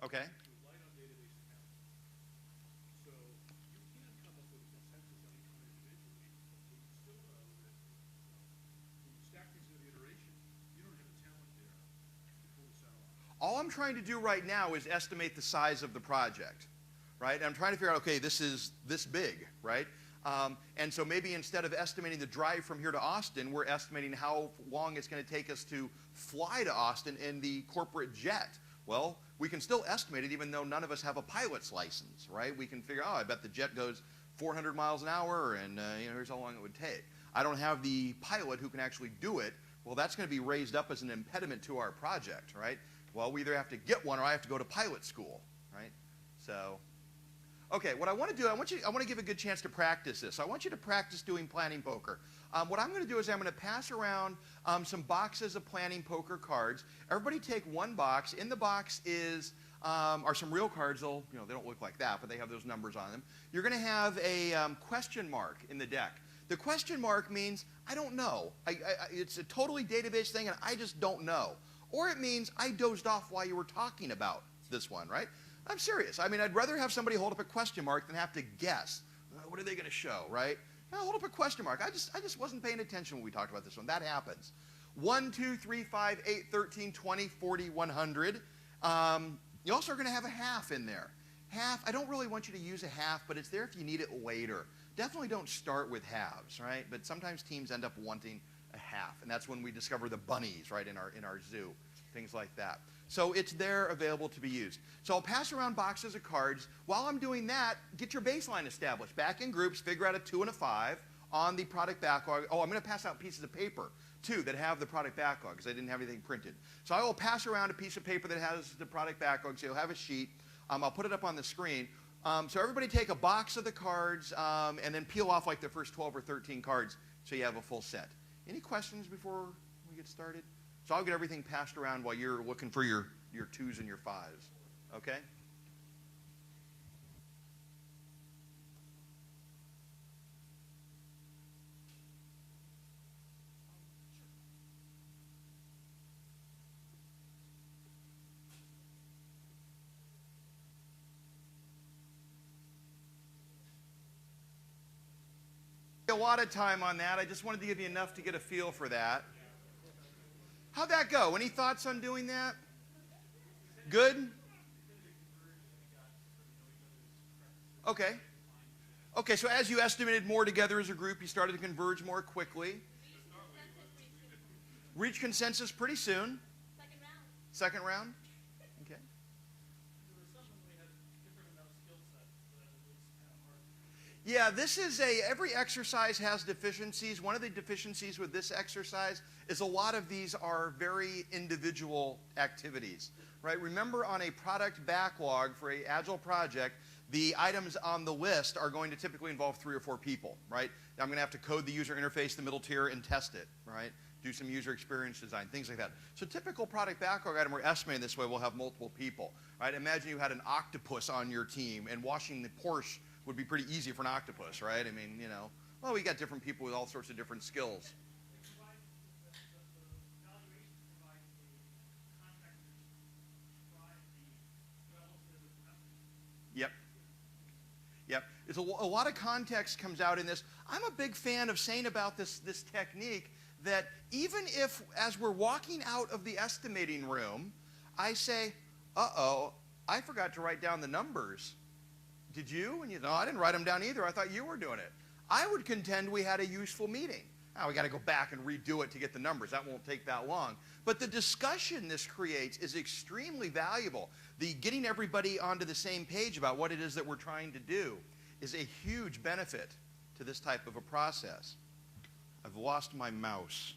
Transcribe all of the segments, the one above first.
Okay. You're light on database accounts. So you can come up with a consensus on each one individually, but you still know that when you stack these into the iteration, you don't have the talent there to pull this out. All I'm trying to do right now is estimate the size of the project, right? I'm trying to figure out, okay, this is this big, right? And so maybe instead of estimating the drive from here to Austin, we're estimating how long it's going to take us to fly to Austin in the corporate jet. Well, we can still estimate it even though none of us have a pilot's license, right? We can figure, oh, I bet the jet goes 400 miles an hour, and here's how long it would take. I don't have the pilot who can actually do it. Well, that's going to be raised up as an impediment to our project, right? Well, we either have to get one or I have to go to pilot school, right? So, okay, what I want to do, I want to give a good chance to practice this. So I want you to practice doing planning poker. What I'm going to do is I'm going to pass around some boxes of planning poker cards. Everybody take one box. In the box are some real cards. They don't look like that, but they have those numbers on them. You're going to have a question mark in the deck. The question mark means I don't know. It's a totally database thing, and I just don't know. Or it means I dozed off while you were talking about this one, right? I'm serious. I mean, I'd rather have somebody hold up a question mark than have to guess. What are they going to show, right? Hold up a question mark. I just wasn't paying attention when we talked about this one. That happens. 1, 2, 3, 5, 8, 13, 20, 40, 100. You also are going to have a half in there. Half, I don't really want you to use a half, but it's there if you need it later. Definitely don't start with halves, right? But sometimes teams end up wanting a half, and that's when we discover the bunnies, right, in our zoo, things like that. So it's there available to be used. So I'll pass around boxes of cards. While I'm doing that, get your baseline established. Back in groups, figure out a 2 and a 5 on the product backlog. Oh, I'm going to pass out pieces of paper, too, that have the product backlog, because I didn't have anything printed. So I will pass around a piece of paper that has the product backlog, so you'll have a sheet. I'll put it up on the screen. So everybody take a box of the cards and then peel off like the first 12 or 13 cards so you have a full set. Any questions before we get started? So I'll get everything passed around while you're looking for your 2s and your 5s, okay? A lot of time on that. I just wanted to give you enough to get a feel for that. How'd that go? Any thoughts on doing that? Good? Okay. Okay, so as you estimated more together as a group, you started to converge more quickly. Reach consensus pretty soon. Second round? Okay. Yeah, this is every exercise has deficiencies. One of the deficiencies with this exercise is a lot of these are very individual activities, right? Remember, on a product backlog for an Agile project, the items on the list are going to typically involve 3 or 4 people, right? I'm going to have to code the user interface, the middle tier, and test it, right? Do some user experience design, things like that. So typical product backlog item we're estimating this way will have multiple people, right? Imagine you had an octopus on your team, and washing the Porsche would be pretty easy for an octopus, right? I mean, well, we got different people with all sorts of different skills. Yep. Yep. There's a lot of context comes out in this. I'm a big fan of saying about this technique that even if, as we're walking out of the estimating room, I say, uh-oh, I forgot to write down the numbers. Did you? And no, I didn't write them down either. I thought you were doing it. I would contend we had a useful meeting. Now, we got to go back and redo it to get the numbers. That won't take that long. But the discussion this creates is extremely valuable. The getting everybody onto the same page about what it is that we're trying to do is a huge benefit to this type of a process. I've lost my mouse.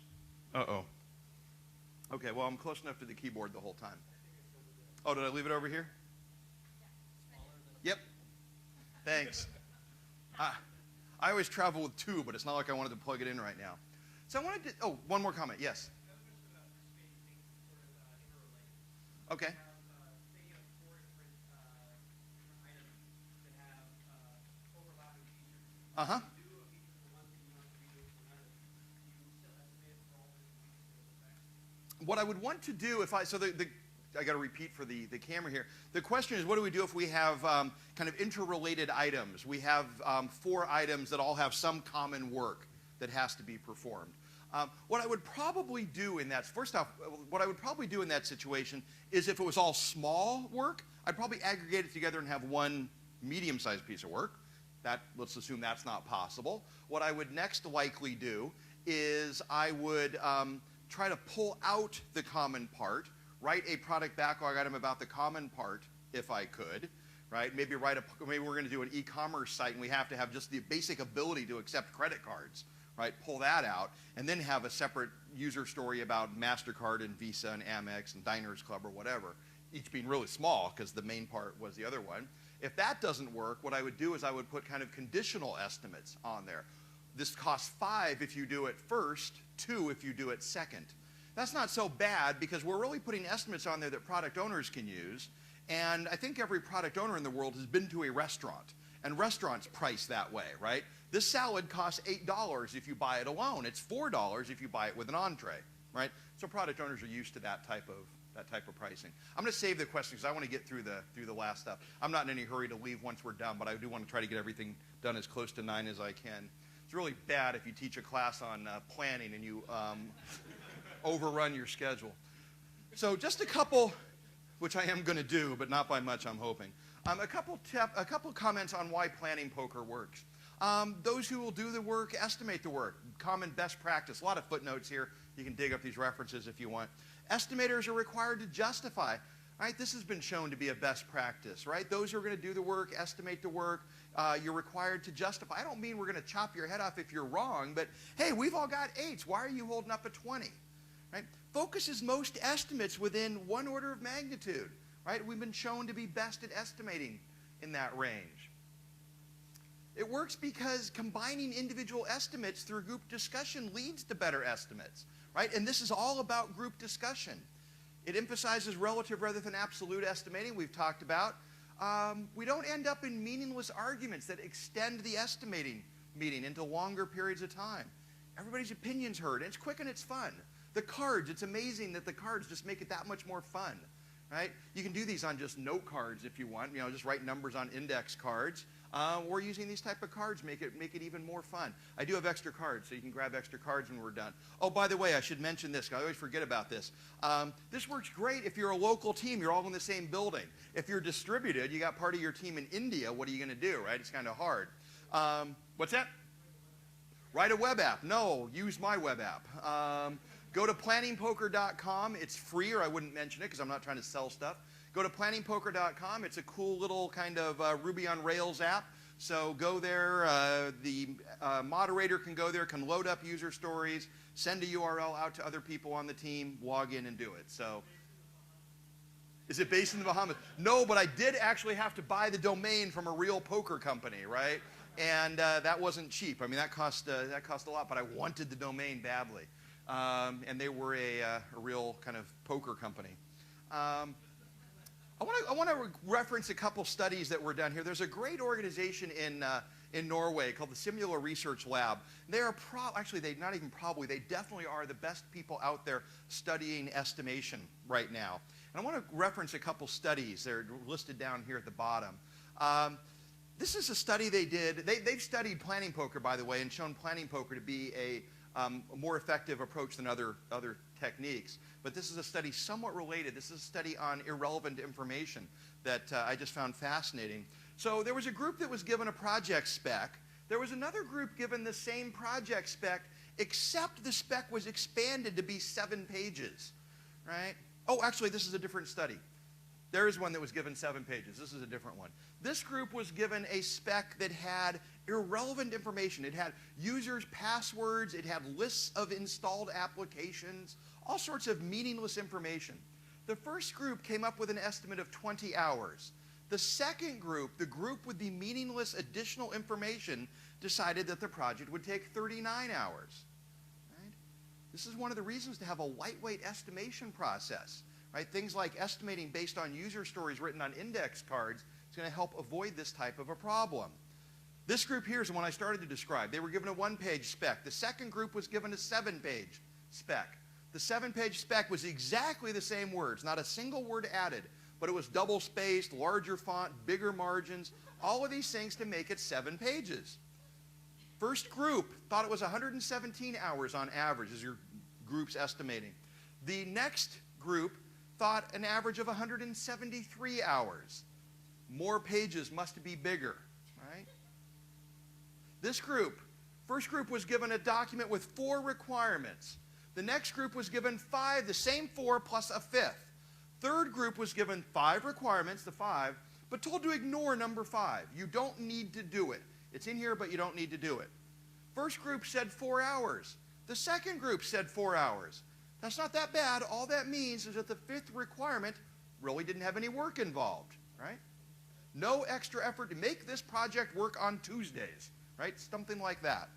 Uh-oh. Okay, well, I'm close enough to the keyboard the whole time. Oh, did I leave it over here? Yep. Thanks. I always travel with 2, but it's not like I wanted to plug it in right now. So I wanted to, one more comment, yes. Okay. Uh-huh. What I would want to do if so the I got to repeat for the camera here. The question is, what do we do if we have kind of interrelated items? We have 4 items that all have some common work that has to be performed. What I would probably do in that, first off, what I would probably do in that situation is if it was all small work, I'd probably aggregate it together and have one medium-sized piece of work. Let's assume that's not possible. What I would next likely do is I would try to pull out the common part, write a product backlog item about the common part if I could, right? Maybe maybe we're going to do an e-commerce site and we have to have just the basic ability to accept credit cards, right? Pull that out and then have a separate user story about MasterCard and Visa and Amex and Diners Club or whatever, each being really small because the main part was the other one. If that doesn't work, what I would do is I would put kind of conditional estimates on there. This costs 5 if you do it first, 2 if you do it second. That's not so bad because we're really putting estimates on there that product owners can use. And I think every product owner in the world has been to a restaurant. And restaurants price that way, right? This salad costs $8 if you buy it alone. It's $4 if you buy it with an entree, right? So product owners are used to that type of pricing. I'm going to save the questions because I want to get through the last stuff. I'm not in any hurry to leave once we're done, but I do want to try to get everything done as close to 9 as I can. It's really bad if you teach a class on planning and you overrun your schedule. So just a couple, which I am going to do, but not by much, I'm hoping. A couple comments on why planning poker works. Those who will do the work estimate the work. Common best practice. A lot of footnotes here. You can dig up these references if you want. Estimators are required to justify. Right? This has been shown to be a best practice. Right? Those who are going to do the work, estimate the work, you're required to justify. I don't mean we're going to chop your head off if you're wrong, but hey, we've all got 8s. Why are you holding up a 20? Right? Focuses most estimates within one order of magnitude. Right? We've been shown to be best at estimating in that range. It works because combining individual estimates through group discussion leads to better estimates. Right? And this is all about group discussion. It emphasizes relative rather than absolute estimating, we've talked about. We don't end up in meaningless arguments that extend the estimating meeting into longer periods of time. Everybody's opinion's heard, and it's quick and it's fun. The cards, it's amazing that the cards just make it that much more fun, right? You can do these on just note cards if you want, just write numbers on index cards, or using these type of cards make it even more fun. I do have extra cards, so you can grab extra cards when we're done. Oh, by the way, I should mention this, 'cause I always forget about this. This works great if you're a local team, you're all in the same building. If you're distributed, you got part of your team in India, what are you going to do, right? It's kind of hard. What's that? Write a web app. No, use my web app. Go to planningpoker.com. It's free, or I wouldn't mention it because I'm not trying to sell stuff. Go to planningpoker.com. It's a cool little kind of Ruby on Rails app. So go there. The moderator can go there, can load up user stories, send a URL out to other people on the team, log in and do it. So, is it based in the Bahamas? No, but I did actually have to buy the domain from a real poker company, right? And that wasn't cheap. I mean, that cost a lot, but I wanted the domain badly. And they were a real kind of poker company. I want to reference a couple studies that were done here. There's a great organization in Norway called the Similar Research Lab. They are they definitely are the best people out there studying estimation right now. And I want to reference a couple studies. They're listed down here at the bottom. This is a study they did. They've studied planning poker, by the way, and shown planning poker to be a more effective approach than other techniques. But this is a study somewhat related. This is a study on irrelevant information that I just found fascinating. So there was a group that was given a project spec. There was another group given the same project spec, except the spec was expanded to be 7 pages, right? Oh, actually, this is a different study. There is one that was given 7 pages. This is a different one. This group was given a spec that had irrelevant information. It had users' passwords. It had lists of installed applications, all sorts of meaningless information. The first group came up with an estimate of 20 hours. The second group, the group with the meaningless additional information, decided that the project would take 39 hours. Right? This is one of the reasons to have a lightweight estimation process. Right? Things like estimating based on user stories written on index cards is going to help avoid this type of a problem. This group here is the one I started to describe. They were given a 1-page spec. The second group was given a 7-page spec. The 7-page spec was exactly the same words, not a single word added, but it was double spaced, larger font, bigger margins, all of these things to make it 7 pages. First group thought it was 117 hours on average, as your group's estimating. The next group thought an average of 173 hours. More pages must be bigger, right? This group, first group was given a document with 4 requirements. The next group was given 5, the same 4 plus a 5th. Third group was given 5 requirements, the 5, but told to ignore number 5. You don't need to do it. It's in here, but you don't need to do it. First group said 4 hours. The second group said 4 hours. That's not that bad. All that means is that the 5th requirement really didn't have any work involved, right? No extra effort to make this project work on Tuesdays, right? Something like that.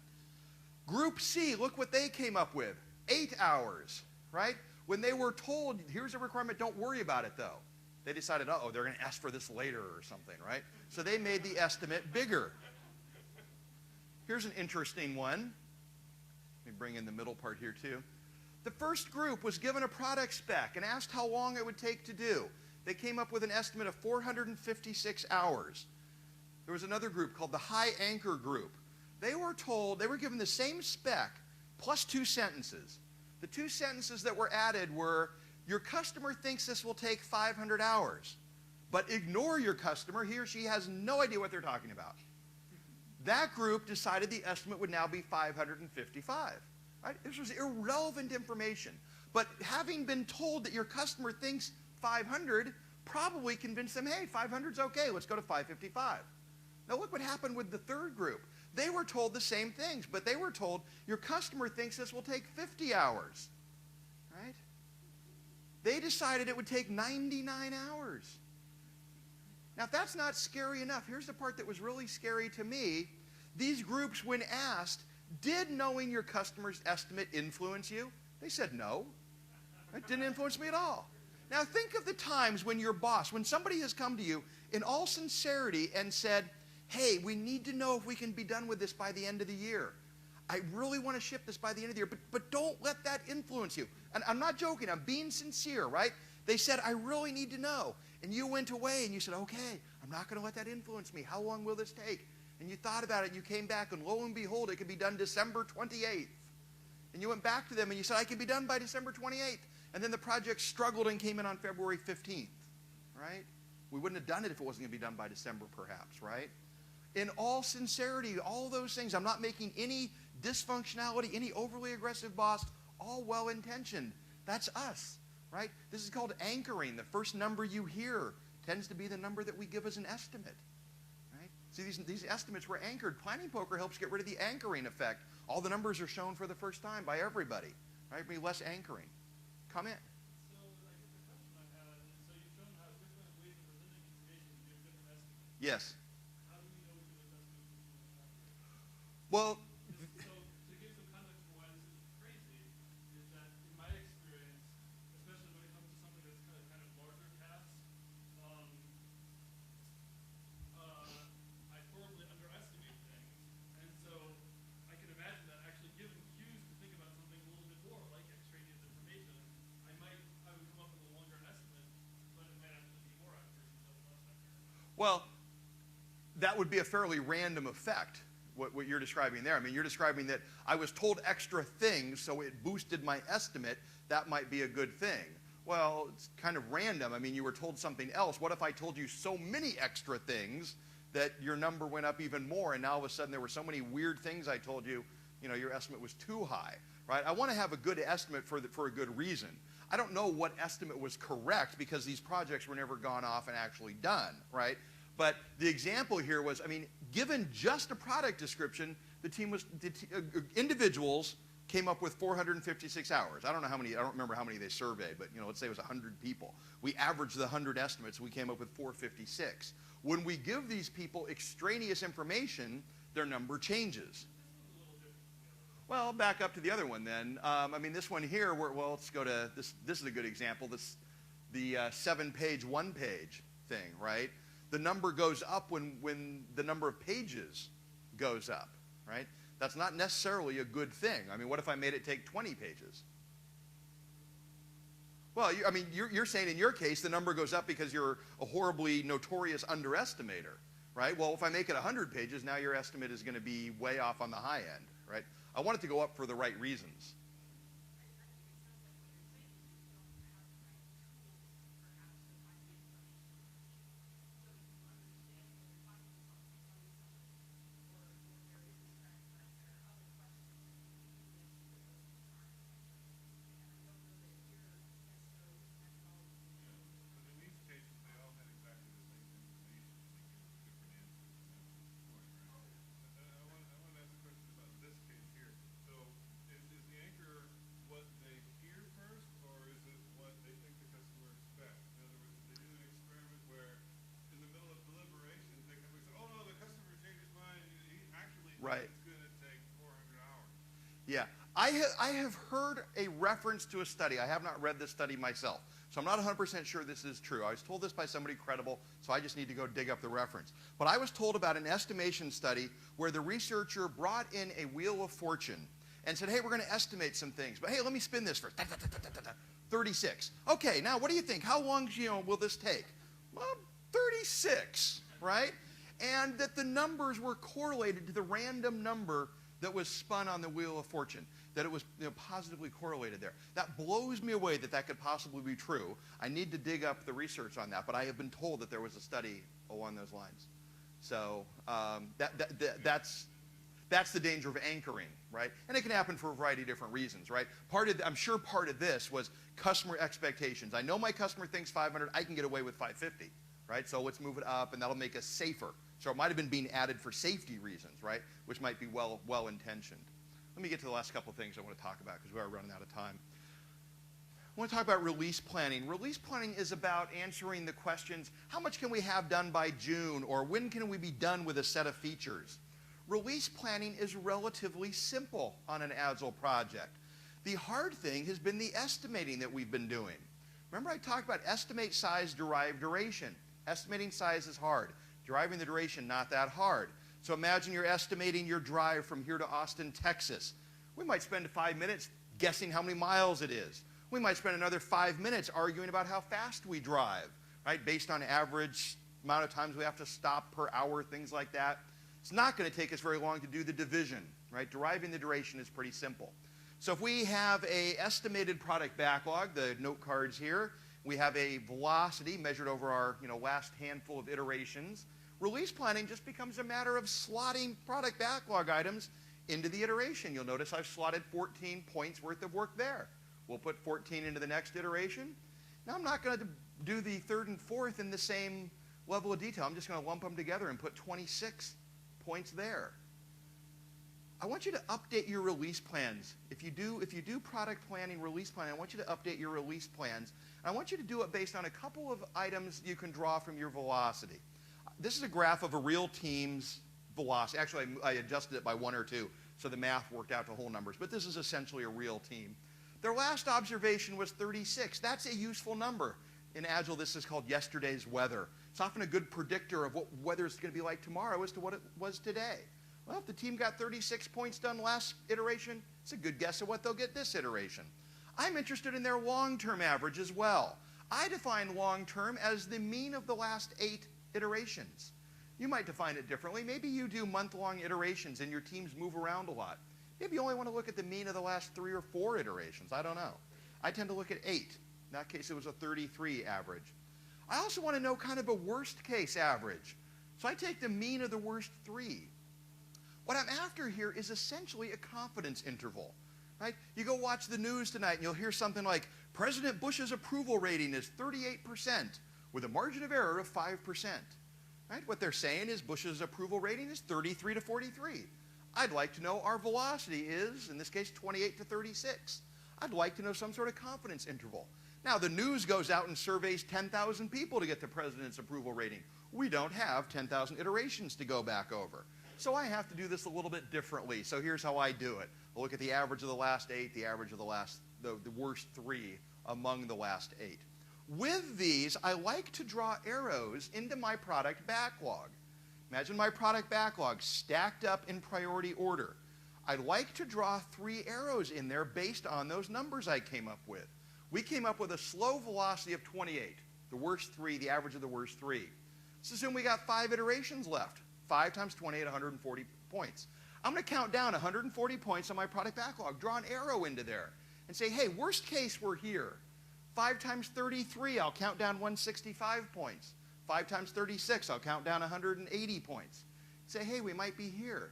Group C, look what they came up with. 8 hours, right? When they were told, here's a requirement, don't worry about it though. They decided, uh-oh, they're going to ask for this later or something, right? So they made the estimate bigger. Here's an interesting one. Let me bring in the middle part here too. The first group was given a product spec and asked how long it would take to do. They came up with an estimate of 456 hours. There was another group called the high anchor group. They were told, they were given the same spec plus 2 sentences. The 2 sentences that were added were, your customer thinks this will take 500 hours, but ignore your customer, he or she has no idea what they're talking about. That group decided the estimate would now be 555. Right? This was irrelevant information. But having been told that your customer thinks 500 probably convinced them, hey, 500's okay, let's go to 555. Now look what happened with the third group. They were told the same things, but they were told your customer thinks this will take 50 hours. Right? They decided it would take 99 hours. Now, if that's not scary enough, here's the part that was really scary to me. These groups, when asked, did knowing your customer's estimate influence you? They said no. It didn't influence me at all. Now, think of the times when your boss, when somebody has come to you in all sincerity and said, hey, we need to know if we can be done with this by the end of the year. I really want to ship this by the end of the year, but don't let that influence you. And I'm not joking, I'm being sincere, right? They said, I really need to know. And you went away and you said, okay, I'm not going to let that influence me. How long will this take? And you thought about it and you came back and lo and behold, it could be done December 28th. And you went back to them and you said, I can be done by December 28th. And then the project struggled and came in on February 15th, right? We wouldn't have done it if it wasn't going to be done by December perhaps, right? In all sincerity, all those things, I'm not making any dysfunctionality, any overly aggressive boss, all well-intentioned. That's us. Right? This is called anchoring. The first number you hear tends to be the number that we give as an estimate. Right? See, these estimates were anchored. Planning Poker helps get rid of the anchoring effect. All the numbers are shown for the first time by everybody. Right? Be less anchoring. Comment? So, I guess the question I had is, so you've shown how different ways of presenting information give different estimates. Yes. How do we know which of those estimates is more accurate? Well, So, to give some context for why this is crazy, is that in my experience, especially when it comes to something that's kind of larger tasks, I horribly underestimate things. And so I can imagine that actually given cues to think about something a little bit more, like extraneous information, I would come up with a longer estimate, but it might actually be more accurate instead of less accurate. well, that would be a fairly random effect, what you're describing there. I mean, you're describing that I was told extra things, so it boosted my estimate. That might be a good thing. Well, it's kind of random. I mean, you were told something else. What if I told you so many extra things that your number went up even more, and now all of a sudden there were so many weird things I told you, your estimate was too high, right? I want to have a good estimate for a good reason. I don't know what estimate was correct because these projects were never gone off and actually done, right? But the example here was, I mean, given just a product description, individuals came up with 456 hours. I don't remember how many they surveyed, but let's say it was 100 people. We averaged the 100 estimates, we came up with 456. When we give these people extraneous information, their number changes. Well, back up to the other one then. I mean, this one here, let's go to, this is a good example, the 7-page, 1-page thing, right? The number goes up when the number of pages goes up, right? That's not necessarily a good thing. I mean, what if I made it take 20 pages? Well, I mean, you're saying in your case the number goes up because you're a horribly notorious underestimator, right? Well, if I make it 100 pages, now your estimate is going to be way off on the high end, right? I want it to go up for the right reasons. But in these cases, they all had exactly the same information, they gave different answers. That's the point, right? I want to ask a question about this case here. So, is the anchor what they hear first, or is it what they think the customer expects? In other words, if they do an experiment where, in the middle of deliberations, they come and say, "Oh no, the customer changed his mind. He actually Right. thinks it's going to take 400 hours." Yeah, I have heard a reference to a study. I have not read this study myself, so I'm not 100% sure this is true. I was told this by somebody credible, so I just need to go dig up the reference. But I was told about an estimation study where the researcher brought in a wheel of fortune and said, hey, we're going to estimate some things, but hey, let me spin this first. 36. Okay, now what do you think? How long, will this take? Well, 36, right? And that the numbers were correlated to the random number that was spun on the wheel of fortune, that it was positively correlated there. That blows me away that that could possibly be true. I need to dig up the research on that, but I have been told that there was a study along those lines. So that's the danger of anchoring, right? And it can happen for a variety of different reasons, right? I'm sure part of this was customer expectations. I know my customer thinks 500, I can get away with 550, right? So let's move it up, and that'll make us safer. So it might have been being added for safety reasons, right? Which might be well-intentioned. Let me get to the last couple of things I want to talk about because we are running out of time. I want to talk about release planning. Release planning is about answering the questions, how much can we have done by June, or when can we be done with a set of features? Release planning is relatively simple on an Agile project. The hard thing has been the estimating that we've been doing. Remember I talked about estimate size, derive duration. Estimating size is hard. Deriving the duration, not that hard. So imagine you're estimating your drive from here to Austin, Texas. We might spend 5 minutes guessing how many miles it is. We might spend another 5 minutes arguing about how fast we drive, right? Based on average amount of times we have to stop per hour, things like that. It's not going to take us very long to do the division, right? Deriving the duration is pretty simple. So if we have an estimated product backlog, the note cards here, we have a velocity measured over our last handful of iterations. Release planning just becomes a matter of slotting product backlog items into the iteration. You'll notice I've slotted 14 points worth of work there. We'll put 14 into the next iteration. Now I'm not going to do the third and fourth in the same level of detail. I'm just going to lump them together and put 26 points there. I want you to update your release plans. If you do product planning, release planning, I want you to update your release plans. And I want you to do it based on a couple of items you can draw from your velocity. This is a graph of a real team's velocity. Actually, I adjusted it by 1 or 2, so the math worked out to whole numbers. But this is essentially a real team. Their last observation was 36. That's a useful number. In Agile, this is called yesterday's weather. It's often a good predictor of what weather is going to be like tomorrow as to what it was today. Well, if the team got 36 points done last iteration, it's a good guess of what they'll get this iteration. I'm interested in their long-term average as well. I define long-term as the mean of the last 8 iterations. You might define it differently. Maybe you do month-long iterations and your teams move around a lot. Maybe you only want to look at the mean of the last 3 or 4 iterations. I don't know. I tend to look at 8. In that case, it was a 33 average. I also want to know kind of a worst-case average. So I take the mean of the worst 3. What I'm after here is essentially a confidence interval. Right? You go watch the news tonight and you'll hear something like, President Bush's approval rating is 38% with a margin of error of 5%. Right? What they're saying is Bush's approval rating is 33 to 43. I'd like to know our velocity is, in this case, 28 to 36. I'd like to know some sort of confidence interval. Now, the news goes out and surveys 10,000 people to get the president's approval rating. We don't have 10,000 iterations to go back over. So I have to do this a little bit differently. So here's how I do it. I'll look at the average of the last 8, the average of the worst 3 among the last 8. With these, I like to draw arrows into my product backlog. Imagine my product backlog stacked up in priority order. I'd like to draw 3 arrows in there based on those numbers I came up with. We came up with a slow velocity of 28, the worst 3, the average of the worst 3. Let's assume we got 5 iterations left. 5 times 28, 140 points. I'm going to count down 140 points on my product backlog, draw an arrow into there, and say, hey, worst case, we're here. 5 times 33, I'll count down 165 points. 5 times 36, I'll count down 180 points. Say, hey, we might be here.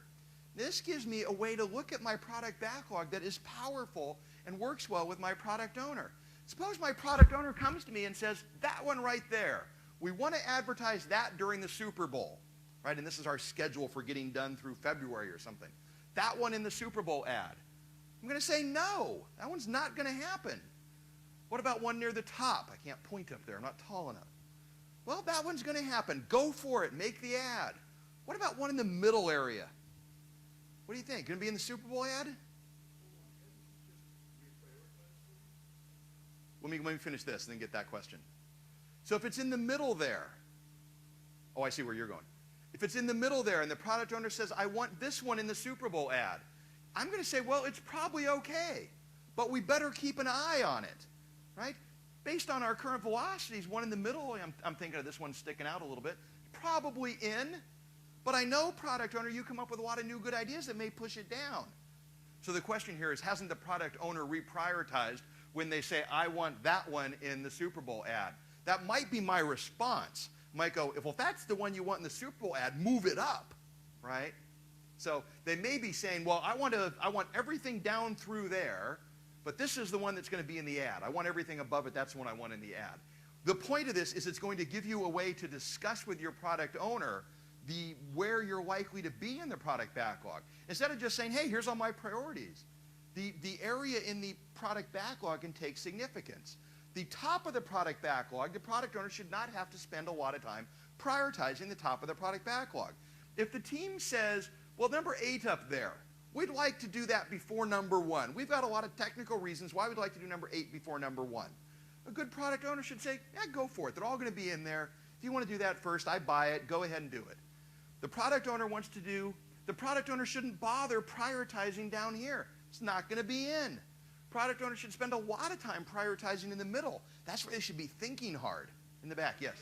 This gives me a way to look at my product backlog that is powerful and works well with my product owner. Suppose my product owner comes to me and says, that one right there, we want to advertise that during the Super Bowl, right? And this is our schedule for getting done through February or something. That one in the Super Bowl ad. I'm going to say, no, that one's not going to happen. What about one near the top? I can't point up there, I'm not tall enough. Well, that one's going to happen. Go for it, make the ad. What about one in the middle area? What do you think? Going to be in the Super Bowl ad? Let me finish this and then get that question. So if it's in the middle there, oh, I see where you're going. If it's in the middle there and the product owner says, I want this one in the Super Bowl ad, I'm going to say, well, it's probably okay, but we better keep an eye on it, right? Based on our current velocities, one in the middle, I'm thinking of this one sticking out a little bit, probably in, but I know, product owner, you come up with a lot of new good ideas that may push it down. So the question here is, hasn't the product owner reprioritized when they say, I want that one in the Super Bowl ad? That might be my response. I might go, if that's the one you want in the Super Bowl ad, move it up, right? So they may be saying, well, I want everything down through there, but this is the one that's going to be in the ad. I want everything above it. That's the one I want in the ad. The point of this is it's going to give you a way to discuss with your product owner where you're likely to be in the product backlog. Instead of just saying, hey, here's all my priorities. The area in the product backlog can take significance. The top of the product backlog, the product owner should not have to spend a lot of time prioritizing the top of the product backlog. If the team says, well, number 8 up there, we'd like to do that before number 1. We've got a lot of technical reasons why we'd like to do number 8 before number 1. A good product owner should say, yeah, go for it. They're all going to be in there. If you want to do that first, I buy it. Go ahead and do it. The product owner shouldn't bother prioritizing down here. It's not going to be in. Product owner should spend a lot of time prioritizing in the middle. That's where they should be thinking hard. In the back, yes.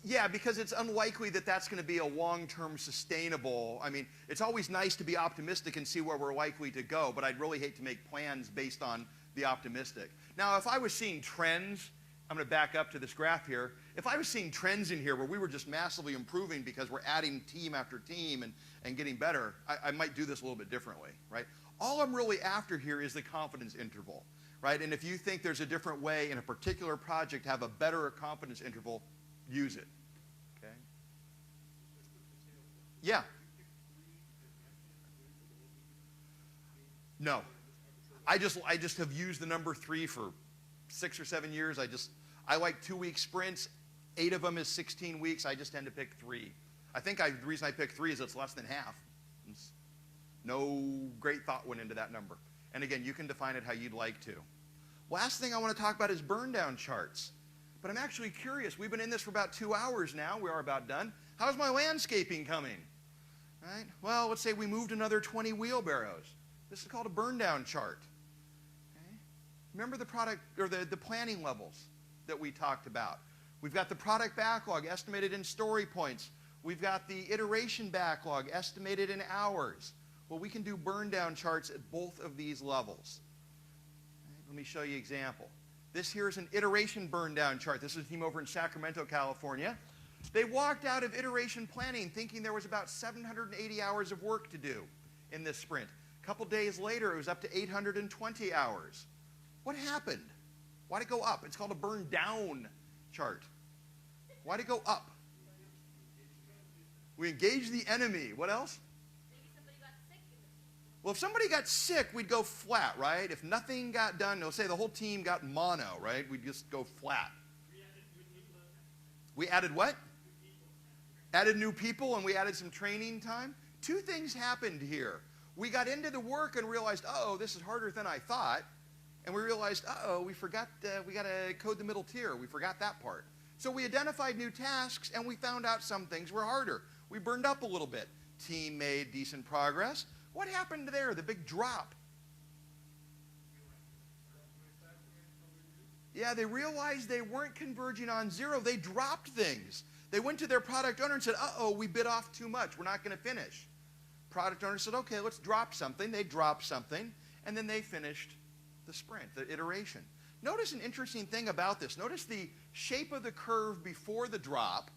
Yeah, because it's unlikely that that's going to be a long-term sustainable. I mean, it's always nice to be optimistic and see where we're likely to go, but I'd really hate to make plans based on the optimistic. Now, if I was seeing trends, I'm going to back up to this graph here. If I was seeing trends in here where we were just massively improving because we're adding team after team and getting better, I might do this a little bit differently, right? All I'm really after here is the confidence interval, right? And if you think there's a different way in a particular project to have a better confidence interval, use it, okay? Yeah. No. I just have used the number 3 for 6 or 7 years. I like 2-week sprints. 8 of them is 16 weeks. I just tend to pick 3. I think the reason I pick 3 is it's less than half. No great thought went into that number. And again, you can define it how you'd like to. Last thing I want to talk about is burn down charts. But I'm actually curious. We've been in this for about 2 hours now. We are about done. How's my landscaping coming? Right? Well, let's say we moved another 20 wheelbarrows. This is called a burn down chart. Okay? Remember the product or the planning levels that we talked about. We've got the product backlog estimated in story points. We've got the iteration backlog estimated in hours. Well, we can do burn down charts at both of these levels. Okay? Let me show you an example. This here is an iteration burn down chart. This is a team over in Sacramento, California. They walked out of iteration planning thinking there was about 780 hours of work to do in this sprint. A couple days later, it was up to 820 hours. What happened? Why'd it go up? It's called a burn down chart. Why'd it go up? We engaged the enemy. What else? Maybe somebody got sick. Well, if somebody got sick, we'd go flat, right? If nothing got done, let's say the whole team got mono, right? We'd just go flat. We added what? Added new people, and we added some training time. 2 things happened here. We got into the work and realized, uh-oh, this is harder than I thought. And we realized, uh-oh, we forgot, we got to code the middle tier. We forgot that part. So we identified new tasks, and we found out some things were harder. We burned up a little bit. Team made decent progress. What happened there? The big drop. Yeah, they realized they weren't converging on zero. They dropped things. They went to their product owner and said, uh-oh, we bit off too much. We're not going to finish. Product owner said, okay, let's drop something. They dropped something, and then they finished the sprint, the iteration. Notice an interesting thing about this. Notice the shape of the curve before the drop.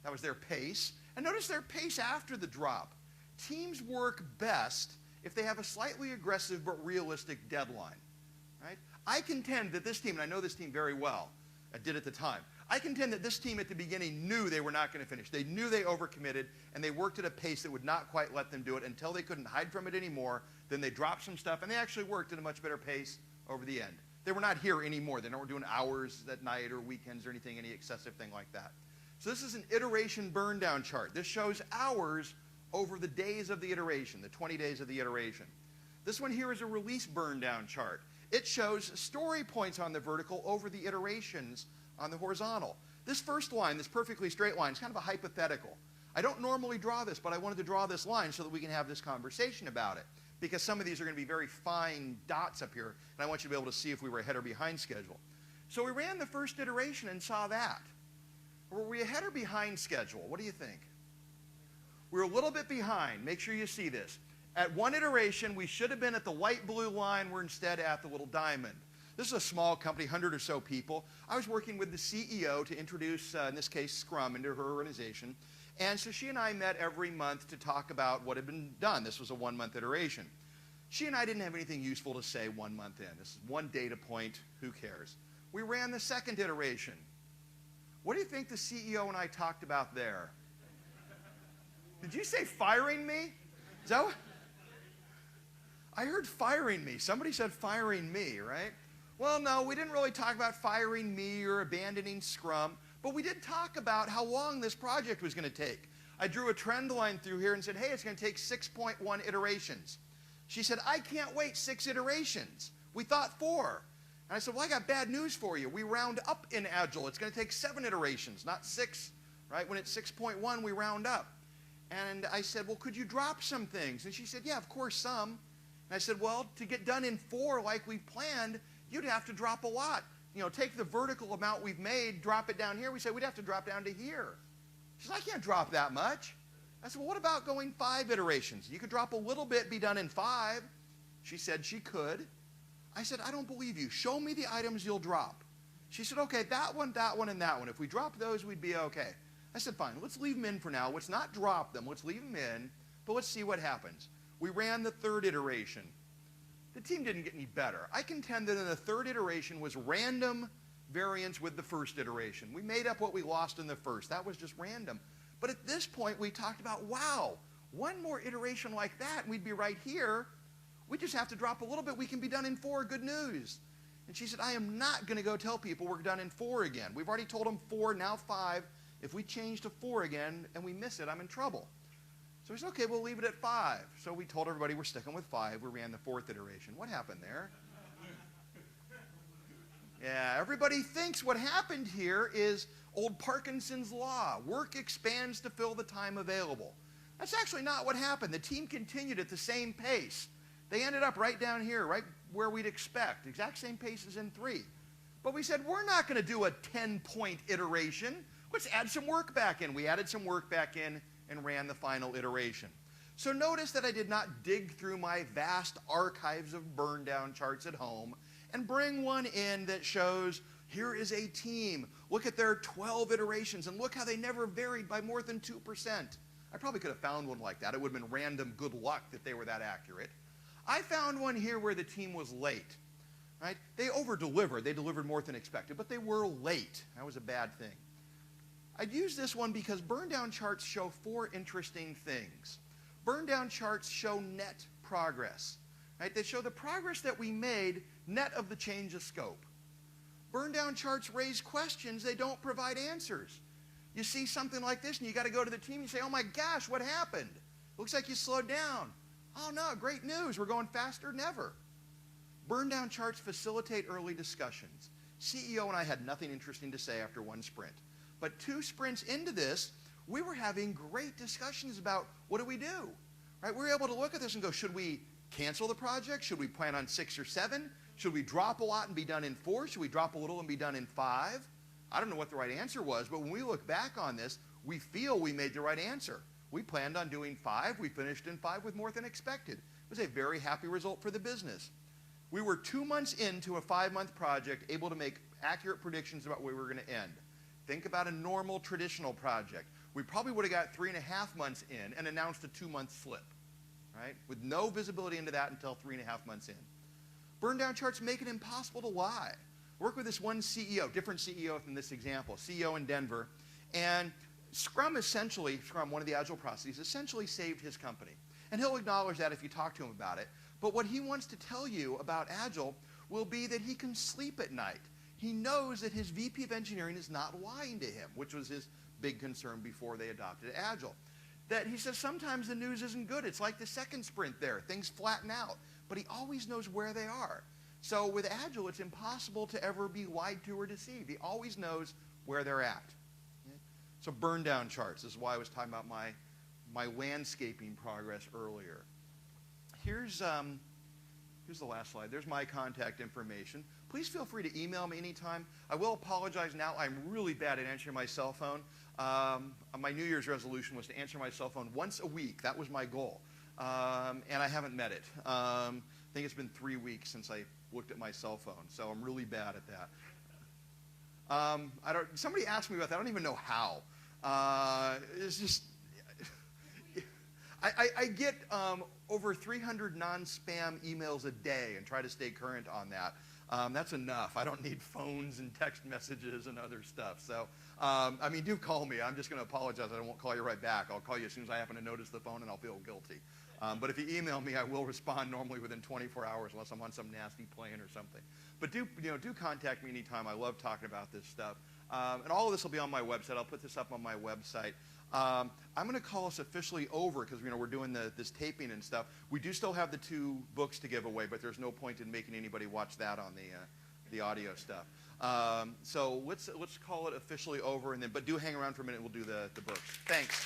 That was their pace. And notice their pace after the drop. Teams work best if they have a slightly aggressive but realistic deadline. Right? I contend that this team, and I know this team very well, I did at the time, I contend that this team at the beginning knew they were not going to finish. They knew they overcommitted, and they worked at a pace that would not quite let them do it until they couldn't hide from it anymore. Then they dropped some stuff, and they actually worked at a much better pace over the end. They were not here anymore. They weren't doing hours at night or weekends or anything, any excessive thing like that. So this is an iteration burn down chart. This shows hours over the days of the iteration, the 20 days of the iteration. This one here is a release burn down chart. It shows story points on the vertical over the iterations on the horizontal. This first line, this perfectly straight line, is kind of a hypothetical. I don't normally draw this, but I wanted to draw this line so that we can have this conversation about it, because some of these are going to be very fine dots up here, and I want you to be able to see if we were ahead or behind schedule. So we ran the first iteration and saw that. Were we ahead or behind schedule? What do you think? We're a little bit behind. Make sure you see this. At one iteration, we should have been at the light blue line. We're instead at the little diamond. This is a small company, 100 or so people. I was working with the CEO to introduce, in this case, Scrum into her organization. And so she and I met every month to talk about what had been done. This was a one-month iteration. She and I didn't have anything useful to say 1 month in. This is one data point. Who cares? We ran the second iteration. What do you think the CEO and I talked about there? Did you say firing me? Is that what? I heard firing me. Somebody said firing me, right? Well, no, we didn't really talk about firing me or abandoning Scrum, but we did talk about how long this project was going to take. I drew a trend line through here and said, hey, it's going to take 6.1 iterations. She said, I can't wait 6 iterations. We thought 4. And I said, well, I got bad news for you. We round up in Agile. It's going to take 7 iterations, not 6, right? When it's 6.1, we round up. And I said, well, could you drop some things? And she said, yeah, of course, some. And I said, well, to get done in 4 like we planned, you'd have to drop a lot. You know, take the vertical amount we've made, drop it down here. We said we'd have to drop down to here. She said, I can't drop that much. I said, well, what about going 5 iterations? You could drop a little bit, be done in 5. She said she could. I said, I don't believe you. Show me the items you'll drop. She said, okay, that one, and that one. If we drop those, we'd be okay. I said, fine, let's leave them in for now. Let's not drop them. Let's leave them in, but let's see what happens. We ran the 3rd iteration. The team didn't get any better. I contend that in the 3rd iteration was random variance with the 1st iteration. We made up what we lost in the 1st. That was just random. But at this point, we talked about, wow, one more iteration like that, and we'd be right here. We just have to drop a little bit. We can be done in 4. Good news. And she said, I am not going to go tell people we're done in 4 again. We've already told them 4, now 5. If we change to 4 again and we miss it, I'm in trouble. So we said, okay, we'll leave it at 5. So we told everybody we're sticking with 5. We ran the 4th iteration. What happened there? Yeah, everybody thinks what happened here is old Parkinson's law. Work expands to fill the time available. That's actually not what happened. The team continued at the same pace. They ended up right down here, right where we'd expect. Exact same pace as in 3. But we said, we're not going to do a 10-point iteration. Let's add some work back in. We added some work back in and ran the final iteration. So notice that I did not dig through my vast archives of burn down charts at home and bring one in that shows here is a team. Look at their 12 iterations and look how they never varied by more than 2%. I probably could have found one like that. It would have been random good luck that they were that accurate. I found one here where the team was late. Right? They over-delivered. They delivered more than expected, but they were late. That was a bad thing. I'd use this one because burn down charts show 4 interesting things. Burn down charts show net progress. Right? They show the progress that we made net of the change of scope. Burn down charts raise questions. They don't provide answers. You see something like this and you got to go to the team and say, oh my gosh, what happened? Looks like you slowed down. Oh no, great news. We're going faster than ever. Burn down charts facilitate early discussions. CEO and I had nothing interesting to say after 1 sprint. But 2 sprints into this, we were having great discussions about what do we do, right? We were able to look at this and go, should we cancel the project? Should we plan on 6 or 7? Should we drop a lot and be done in 4? Should we drop a little and be done in 5? I don't know what the right answer was, but when we look back on this, we feel we made the right answer. We planned on doing 5. We finished in 5 with more than expected. It was a very happy result for the business. We were 2 months into a 5-month project, able to make accurate predictions about where we were going to end. Think about a normal traditional project. We probably would have got 3.5 months in and announced a 2-month slip, right? With no visibility into that until 3.5 months in. Burn down charts make it impossible to lie. Work with this one CEO, different CEO than this example, CEO in Denver, and Scrum, one of the Agile processes, essentially saved his company. And he'll acknowledge that if you talk to him about it. But what he wants to tell you about Agile will be that he can sleep at night. He knows that his VP of engineering is not lying to him, which was his big concern before they adopted Agile. That he says sometimes the news isn't good. It's like the second sprint there. Things flatten out. But he always knows where they are. So with Agile, it's impossible to ever be lied to or deceived. He always knows where they're at. Okay? So burn down charts. This is why I was talking about my landscaping progress earlier. Here's the last slide. There's my contact information. Please feel free to email me anytime. I will apologize now. I'm really bad at answering my cell phone. My New Year's resolution was to answer my cell phone once a week. That was my goal. And I haven't met it. I think it's been 3 weeks since I looked at my cell phone, so I'm really bad at that. Somebody asked me about that. I don't even know how. It's just, I get over 300 non-spam emails a day and try to stay current on that. That's enough. I don't need phones and text messages and other stuff. So, I mean, do call me. I'm just going to apologize. I won't call you right back. I'll call you as soon as I happen to notice the phone, and I'll feel guilty. But if you email me, I will respond normally within 24 hours unless I'm on some nasty plane or something. But do contact me anytime. I love talking about this stuff. And all of this will be on my website. I'll put this up on my website. I'm going to call us officially over because we're doing this taping and stuff. We do still have the 2 books to give away, but there's no point in making anybody watch that on the audio stuff. So let's call it officially over, but do hang around for a minute. We'll do the books. Thanks.